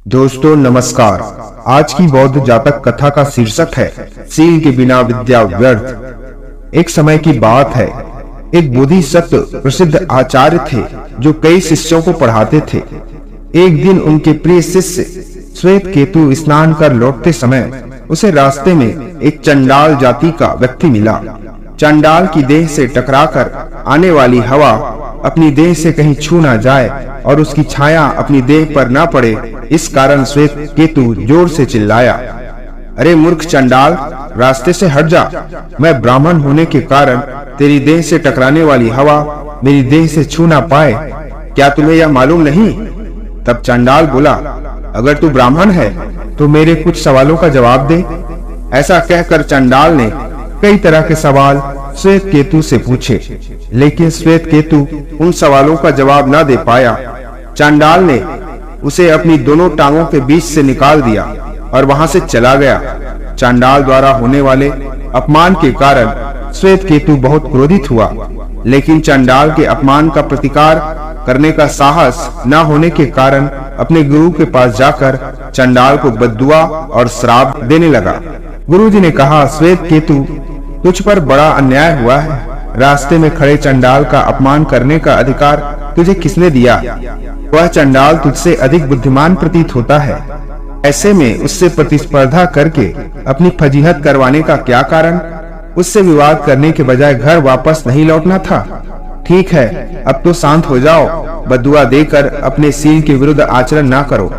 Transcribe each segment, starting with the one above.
दोस्तों नमस्कार। आज की बौद्ध जातक कथा का शीर्षक है सील के बिना विद्या व्यर्थ। एक समय की बात है, एक बोधिसत्व प्रसिद्ध आचार्य थे जो कई शिष्यों को पढ़ाते थे। एक दिन उनके प्रिय शिष्य श्वेत केतु स्नान कर लौटते समय उसे रास्ते में एक चंडाल जाति का व्यक्ति मिला। चंडाल की देह से टकराकर आने वाली हवा अपनी देह से कहीं छू ना जाए और उसकी छाया अपनी देह पर न पड़े, इस कारण श्वेत केतु जोर से चिल्लाया, अरे मूर्ख चंडाल, रास्ते से हट जा। मैं ब्राह्मण होने के कारण तेरी देह से टकराने वाली हवा मेरी देह से छू ना पाए, क्या तुम्हें यह मालूम नहीं? तब चंडाल बोला, अगर तू ब्राह्मण है तो मेरे कुछ सवालों का जवाब दे। ऐसा कहकर चंडाल ने कई तरह के सवाल श्वेत केतु से पूछे, लेकिन श्वेत केतु उन सवालों का जवाब न दे पाया। चंडाल ने उसे अपनी दोनों टांगों के बीच से निकाल दिया और वहां से चला गया। चंडाल द्वारा होने वाले अपमान के कारण श्वेत केतु बहुत क्रोधित हुआ, लेकिन चंडाल के अपमान का प्रतिकार करने का साहस न होने के कारण अपने गुरु के पास जाकर चंडाल को बद्दुआ और श्राप देने लगा। गुरु जी ने कहा, श्वेत केतु, तुझ पर बड़ा अन्याय हुआ है। रास्ते में खड़े चंडाल का अपमान करने का अधिकार तुझे किसने दिया? वह चंडाल तुझसे अधिक बुद्धिमान प्रतीत होता है। ऐसे में उससे प्रतिस्पर्धा करके अपनी फजीहत करवाने का क्या कारण? उससे विवाद करने के बजाय घर वापस नहीं लौटना था। ठीक है, अब तो शांत हो जाओ। बद्दुआ देकर अपने सील के विरुद्ध आचरण ना करो।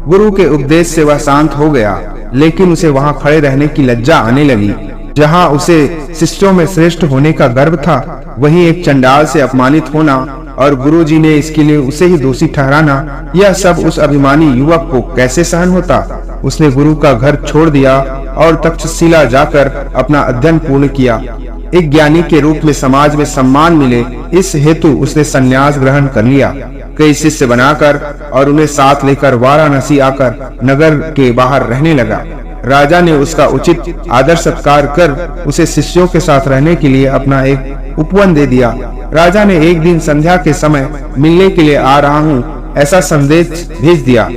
गुरु के उपदेश से वह शांत हो गया, लेकिन उसे वहां खड़े रहने की लज्जा आने लगी। जहां उसे शिष्यों में श्रेष्ठ होने का गर्व था, वहीं एक चंडाल से अपमानित होना और गुरुजी ने इसके लिए उसे ही दोषी ठहराना, यह सब उस अभिमानी युवक को कैसे सहन होता? उसने गुरु का घर छोड़ दिया और तक्षशिला जाकर अपना अध्ययन पूर्ण किया। एक ज्ञानी के रूप में समाज में सम्मान मिले, इस हेतु उसने संन्यास ग्रहण कर लिया। कई शिष्य बनाकर और उन्हें साथ लेकर वाराणसी आकर नगर के बाहर रहने लगा। राजा ने उसका उचित आदर सत्कार कर उसे शिष्यों के साथ रहने के लिए अपना एक उपवन दे दिया। राजा ने एक दिन संध्या के समय मिलने के लिए आ रहा हूँ ऐसा संदेश भेज दिया।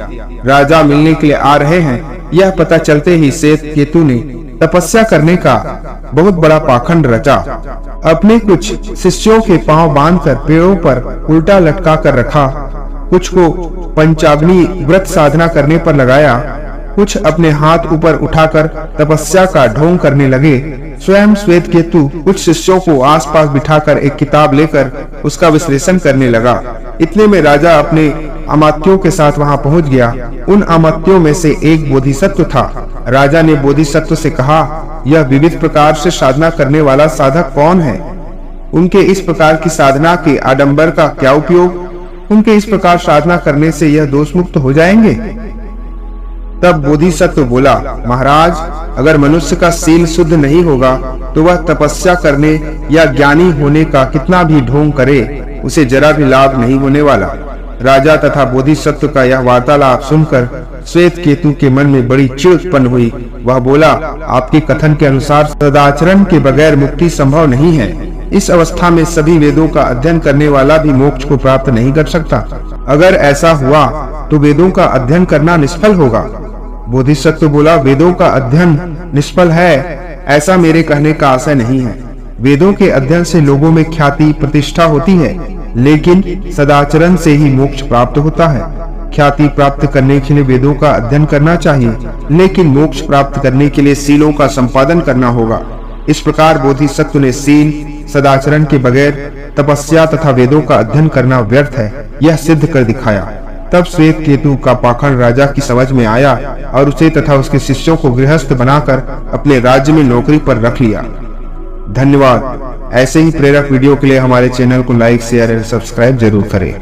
राजा मिलने के लिए आ रहे हैं यह पता चलते ही श्वेत केतु ने तपस्या करने का बहुत बड़ा पाखंड रचा। अपने कुछ शिष्यों के पांव बांधकर पेड़ों पर उल्टा लटका कर रखा, कुछ को पंचाग्नि व्रत साधना करने पर लगाया, कुछ अपने हाथ ऊपर उठाकर तपस्या का ढोंग करने लगे। स्वयं श्वेत केतु कुछ शिष्यों को आसपास बिठाकर एक किताब लेकर उसका विश्लेषण करने लगा। इतने में राजा अपने अमात्यों के साथ वहां पहुंच गया। उन अमात्यों में से एक बोधिसत्व था। राजा ने बोधिसत्व से कहा, यह विविध प्रकार से साधना करने वाला साधक कौन है? उनके इस प्रकार की साधना के आडंबर का क्या उपयोग? उनके इस प्रकार साधना करने से यह दोष मुक्त हो जाएंगे? तब बोधिसत्व बोला, महाराज, अगर मनुष्य का सील शुद्ध नहीं होगा तो वह तपस्या करने या ज्ञानी होने का कितना भी ढोंग करे, उसे जरा भी लाभ नहीं होने वाला। राजा तथा बोधिसत्व का यह वार्तालाप सुनकर श्वेत केतु के मन में बड़ी चिढ़ उत्पन्न हुई। वह बोला, आपके कथन के अनुसार सदाचरण के बगैर मुक्ति संभव नहीं है। इस अवस्था में सभी वेदों का अध्ययन करने वाला भी मोक्ष को प्राप्त नहीं कर सकता। अगर ऐसा हुआ तो वेदों का अध्ययन करना निष्फल होगा। बोधिसत्व बोला, वेदों का अध्ययन निष्फल है ऐसा मेरे कहने का आशय नहीं है। वेदों के अध्ययन से लोगों में ख्याति प्रतिष्ठा होती है, लेकिन सदाचरण से ही मोक्ष प्राप्त होता है। ख्याति प्राप्त करने के लिए वेदों का अध्ययन करना चाहिए, लेकिन मोक्ष प्राप्त करने के लिए सीलों का संपादन करना होगा। इस प्रकार बोधिसत्व ने सील, सदाचरण के बगैर तपस्या तथा वेदों का अध्ययन करना व्यर्थ है यह सिद्ध कर दिखाया। तब श्वेत केतु का पाखंड राजा की समझ में आया और उसे तथा उसके शिष्यों को गृहस्थ बनाकर अपने राज्य में नौकरी पर रख लिया। धन्यवाद। ऐसे ही प्रेरक वीडियो के लिए हमारे चैनल को लाइक, शेयर और सब्सक्राइब जरूर करें।